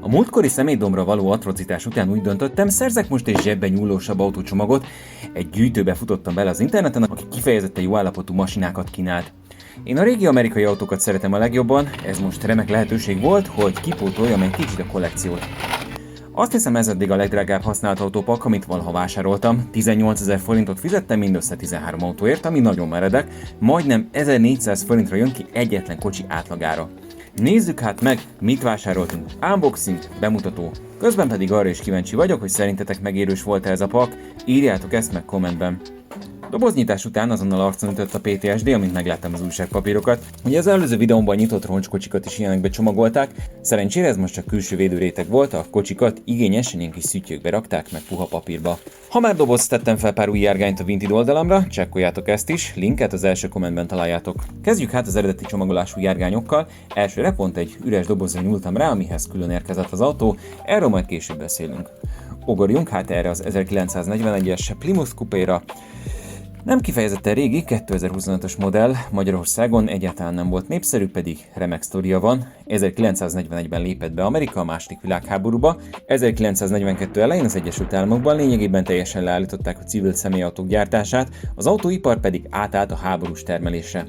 A múltkori szemétdombra való atrocitás után úgy döntöttem, szerzek most egy zsebben nyúlósabb autócsomagot. Egy gyűjtőbe futottam bele az interneten, aki kifejezetten jó állapotú masinákat kínált. Én a régi amerikai autókat szeretem a legjobban, ez most remek lehetőség volt, hogy kipótoljam egy kicsit a kollekciót. Azt hiszem, ez eddig a legdrágább használt autópak, amit valaha vásároltam. 18 000 forintot fizettem mindössze 13 autóért, ami nagyon meredek, majdnem 1400 forintra jön ki egyetlen kocsi átlagára. Nézzük hát meg, mit vásároltunk. Unboxing, bemutató. Közben pedig arra is kíváncsi vagyok, hogy szerintetek megérős volt ez a pak, írjátok ezt meg kommentben. Doboznyitás után azonnal arcon ütött a PTSD, amint megláttam az újságpapírokat. Ugye az előző videómban nyitott roncskocsikat is ilyenekbe csomagolták, szerencsére ez most csak külső védőréteg volt, a kocsikat igényesen ilyen kis szüttyökbe rakták meg puha papírba. Ha már dobozt tettem fel pár új járgányt a Vinted oldalamra, csekkoljátok ezt is, linket az első kommentben találjátok. Kezdjük hát az eredeti csomagolású járgányokkal, elsőre pont egy üres dobozra nyúltam rá, amihez külön érkezett az autó, erről majd később beszélünk. Ugorjunk hát erre az 1941-es Plymouth Coupéra. Nem kifejezetten régi, 2025-ös modell, Magyarországon egyáltalán nem volt népszerű, pedig remek sztoria van. 1941-ben lépett be Amerika a II. Világháborúba, 1942 elején az Egyesült Államokban lényegében teljesen leállították a civil személyautók gyártását, az autóipar pedig átállt a háborús termelésre.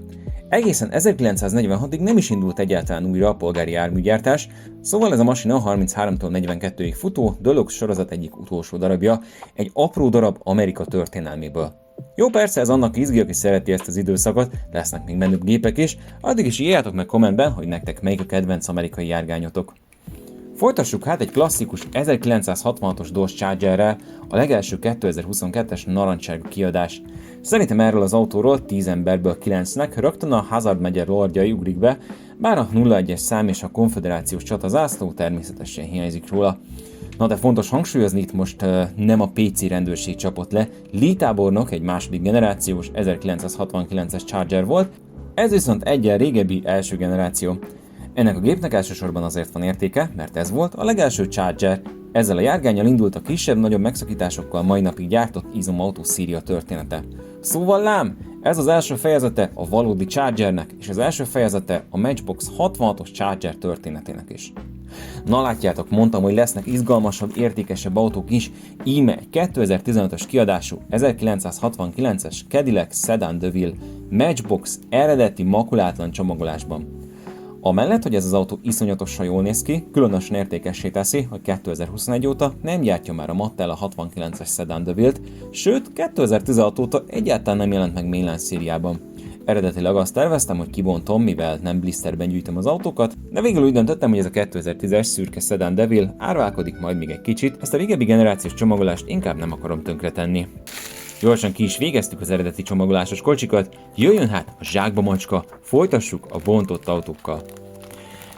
Egészen 1946-ig nem is indult egyáltalán újra a polgári járműgyártás, szóval ez a masina 33-tól 42-ig futó Deluxe sorozat egyik utolsó darabja, egy apró darab Amerika történelméből. Jó, persze ez annak izgi, aki szereti ezt az időszakot, lesznek még menőbb gépek is, addig is írjátok meg kommentben, hogy nektek melyik a kedvenc amerikai járgányotok. Folytassuk hát egy klasszikus 1966-os Dodge Chargerrel, a legelső 2022-es narancssárga kiadás. Szerintem erről az autóról 10 emberből 9-nek rögtön a Hazard megye lordjai ugrik be, bár a 01-es szám és a konföderációs csatazászló természetesen hiányzik róla. Na de fontos hangsúlyozni, itt most nem a PC rendőrség csapott le, Lee tábornok egy második generációs 1969-es Charger volt, ez viszont egyen régebbi első generáció. Ennek a gépnek elsősorban azért van értéke, mert ez volt a legelső Charger. Ezzel a járgánnyal indult a kisebb-nagyobb megszakításokkal mai napig gyártott izomautó széria története. Szóval lám, ez az első fejezete a valódi Chargernek, és az első fejezete a Matchbox 66-os Charger történetének is. Na látjátok, mondtam, hogy lesznek izgalmasabb, értékesebb autók is, íme egy 2015-ös kiadású 1969-es Cadillac Sedan DeVille Matchbox eredeti makulátlan csomagolásban. Amellett, hogy ez az autó iszonyatosan jól néz ki, különösen értékessé teszi, hogy 2021 óta nem gyártja már a Mattel a 69-es Sedan DeVille-t, sőt 2016 óta egyáltalán nem jelent meg mainline szériában. Eredetileg azt terveztem, hogy kibontom, mivel nem blisterben gyűjtöm az autókat, de végül úgy döntöttem, hogy ez a 2010-es szürke Sedan DeVille árválkodik majd még egy kicsit, ezt a régebbi generációs csomagolást inkább nem akarom tönkretenni. Gyorsan ki is végeztük az eredeti csomagolásos kocsikat, jöjjön hát a zsákba macska, folytassuk a bontott autókkal.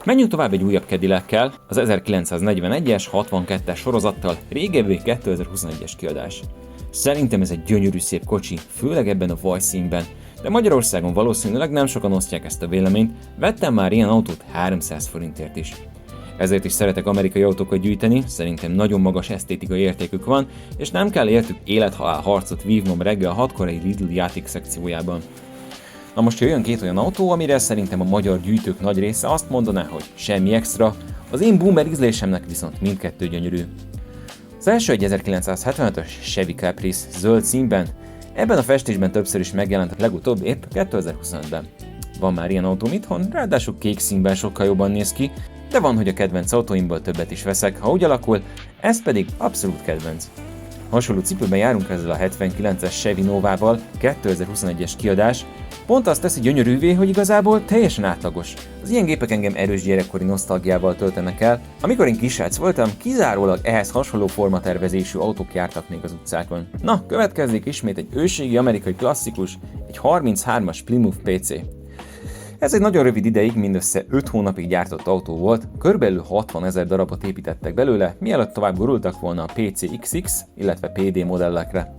Menjünk tovább egy újabb Cadillac-kel, az 1941-es 62-es sorozattal, régebbi 2021-es kiadás. Szerintem ez egy gyönyörű szép kocsi, főleg ebben a vajszínben, de Magyarországon valószínűleg nem sokan osztják ezt a véleményt, vettem már ilyen autót 300 forintért is. Ezért is szeretek amerikai autókat gyűjteni, szerintem nagyon magas esztétikai értékük van, és nem kell értük élethalál harcot vívnom reggel 6-kor egy Lidl játék szekciójában. Na most jöjjön két olyan autó, amire szerintem a magyar gyűjtők nagy része azt mondaná, hogy semmi extra, az én boomer ízlésemnek viszont mindkettő gyönyörű. Az első egy 1975-ös Chevy Caprice zöld színben, ebben a festésben többször is megjelent, legutóbb épp 2025-ben. Van már ilyen autóm itthon, ráadásul kék színben sokkal jobban néz ki, de van, hogy a kedvenc autóimból többet is veszek, ha úgy alakul, ez pedig abszolút kedvenc. Hasonló cipőben járunk ezzel a 79-es Chevy Novával, 2021-es kiadás, pont azt teszi gyönyörűvé, hogy igazából teljesen átlagos. Az ilyen gépek engem erős gyerekkori nosztalgiával töltenek el. Amikor én kisrác voltam, kizárólag ehhez hasonló formatervezésű autók jártak még az utcákon. Na, következik ismét egy ősrégi amerikai klasszikus, egy 33-as Plymouth PC. Ez egy nagyon rövid ideig, mindössze 5 hónapig gyártott autó volt, körülbelül 60 000 darabot építettek belőle, mielőtt tovább gurultak volna a PCXX, illetve PD modellekre.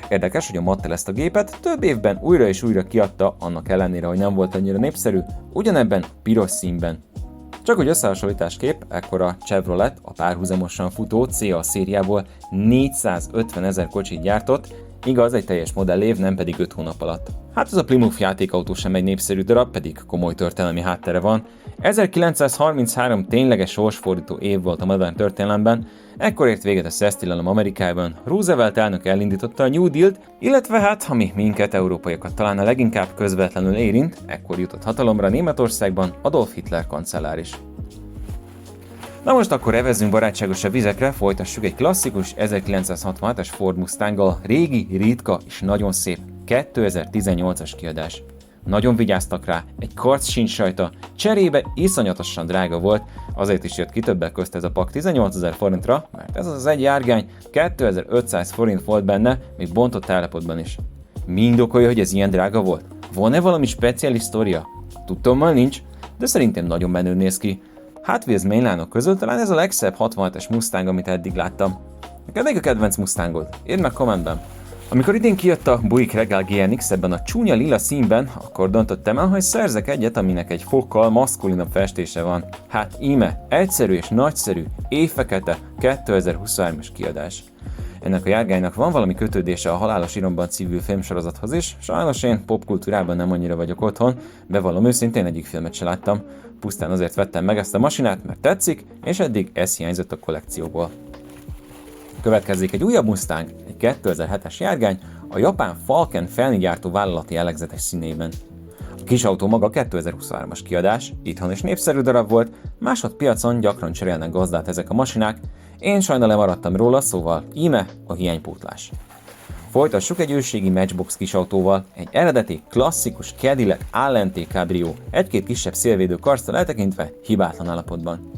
Érdekes, hogy a Mattel ezt a gépet több évben újra és újra kiadta, annak ellenére, hogy nem volt annyira népszerű, ugyanebben piros színben. Csak hogy összehasonlításképp, ekkor a Chevrolet, a párhuzamosan futó CA szériából 450 000 kocsit gyártott, Igaz, egy teljes modellév, nem pedig 5 hónap alatt. Hát ez a Plymouth játékautó sem egy népszerű darab, pedig komoly történelmi háttere van. 1933 tényleges sorsfordító év volt a modern történelemben, ekkor ért véget a szesztilalom Amerikában, Roosevelt elnök elindította a New Deal-t, illetve hát, ami minket, európaiakat talán a leginkább közvetlenül érint, ekkor jutott hatalomra Németországban Adolf Hitler kancellár is. Na most akkor evezzünk barátságosabb vizekre, folytassuk egy klasszikus 1967-es Ford Mustanggal, régi, ritka és nagyon szép 2018-as kiadás. Nagyon vigyáztak rá, egy karc sincs rajta, cserébe iszonyatosan drága volt, azért is jött ki többek közt ez a pak 18 000 forintra, mert ez az egy járgány 2500 forint volt benne, még bontott állapotban is. Mi indokolja, hogy ez ilyen drága volt? Van-e valami speciális sztoria? Tudtommal nincs, de szerintem nagyon menő néz ki. Hot Wheels mainline-ok közül talán ez a legszebb 67-es Mustang, amit eddig láttam. Neked még a kedvenc Mustangod? Írd meg kommentben. Amikor idén kijött a Buick Regal GNX ebben a csúnya lila színben, akkor döntöttem el, hogy szerzek egyet, aminek egy fokkal maszkulinabb festése van. Hát íme, egyszerű és nagyszerű, éjfekete 2023-as kiadás. Ennek a járgánynak van valami kötődése a Halálos Iramban című filmsorozathoz is, sajnos én popkultúrában nem annyira vagyok otthon, bevallom őszintén egyik filmet se láttam, pusztán azért vettem meg ezt a masinát, mert tetszik, és eddig ez hiányzott a kollekcióból. Következik egy újabb Mustang, egy 2007-es járgány, a japán Falken felnigyártó vállalati jellegzetes színében. A kis autó maga 2023-as kiadás, itthon is népszerű darab volt, másodpiacon gyakran cserélnek gazdát ezek a masinák, én sajna lemaradtam róla, szóval íme a hiánypótlás. Folytassuk egy ősrégi Matchbox kisautóval, egy eredeti, klasszikus Cadillac Allente Cabrio, egy-két kisebb szélvédő karccal eltekintve hibátlan állapotban.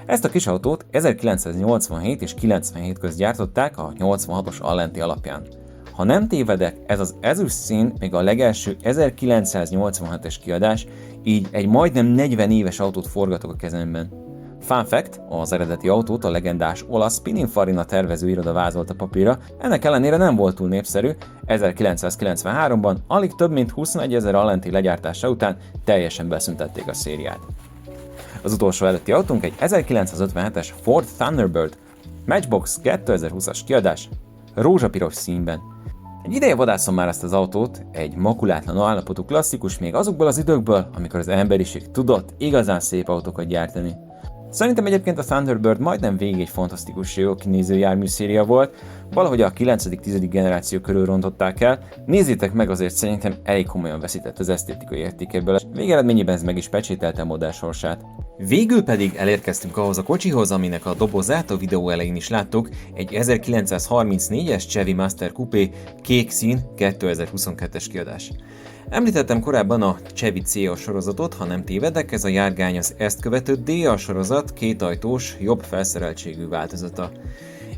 Ezt a kisautót 1987 és 97 közt gyártották a 86-os Allente alapján. Ha nem tévedek, ez az ezüst szín még a legelső 1987-es kiadás, így egy majdnem 40 éves autót forgatok a kezemben. Fun fact, az eredeti autót a legendás olasz Pininfarina tervezőiroda vázolta papírra, ennek ellenére nem volt túl népszerű, 1993-ban alig több mint 21 000 Allente legyártása után teljesen beszüntették a szériát. Az utolsó előtti autónk egy 1957-es Ford Thunderbird, Matchbox 2020-as kiadás, rózsapiros színben. Egy ideje vadászom már ezt az autót, egy makulátlan állapotú klasszikus még azokból az időkből, amikor az emberiség tudott igazán szép autókat gyártani. Szerintem egyébként a Thunderbird majdnem végig egy fantasztikus jó kinéző járműszéria volt, valahogy a 9.-10. generáció körül rontották el, nézzétek meg, azért szerintem elég komolyan veszített az esztétikai értékéből, és végeredményében ez meg is pecsételte a modell sorsát. Végül pedig elérkeztünk ahhoz a kocsihoz, aminek a dobozát a videó elején is láttuk, egy 1934-es Chevy Master Coupé kék szín 2022-es kiadás. Említettem korábban a Chevy CA sorozatot, ha nem tévedek, ez a járgány az ezt követő DA sorozat kétajtós, jobb felszereltségű változata.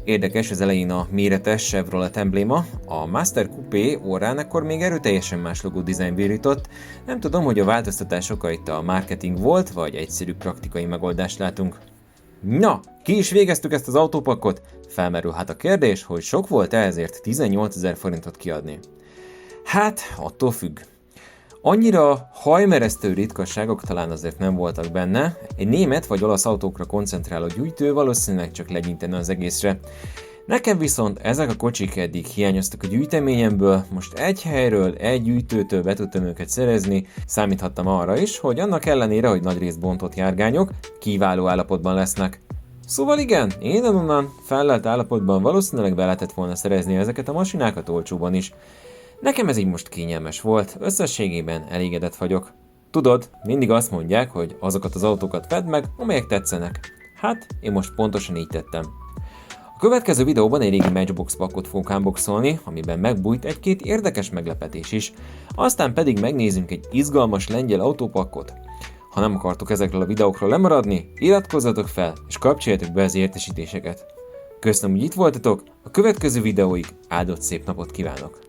Érdekes az elején a méretes Chevrolet embléma, a Master Coupé orrán ekkor még erőteljesen más logó dizájn virított, nem tudom, hogy a változtatás oka itt a marketing volt, vagy egyszerű praktikai megoldást látunk. Na, ki is végeztük ezt az autópakkot? Felmerül hát a kérdés, hogy sok volt-e ezért 18 000 forintot kiadni. Hát, attól függ. Annyira hajmeresztő ritkasságok talán azért nem voltak benne, egy német vagy olasz autókra koncentráló gyújtő valószínűleg csak legyintene az egészre. Nekem viszont ezek a kocsik eddig hiányoztak a gyűjteményemből, most egy helyről, egy gyűjtőtől be tudtam őket szerezni, számíthattam arra is, hogy annak ellenére, hogy nagyrészt bontott járgányok, kiváló állapotban lesznek. Szóval igen, innen-onnan fellelt állapotban valószínűleg be lehetett volna szerezni ezeket a masinákat olcsóban is. Nekem ez így most kényelmes volt, összességében elégedett vagyok. Tudod, mindig azt mondják, hogy azokat az autókat vedd meg, amelyek tetszenek. Hát, én most pontosan így tettem. A következő videóban egy régi Matchbox pakkot fogok unboxolni, amiben megbújt egy-két érdekes meglepetés is. Aztán pedig megnézzünk egy izgalmas lengyel autópakkot. Ha nem akartok ezekről a videókról lemaradni, iratkozzatok fel és kapcsoljatok be az értesítéseket. Köszönöm, hogy itt voltatok, a következő videóig áldott szép napot kívánok!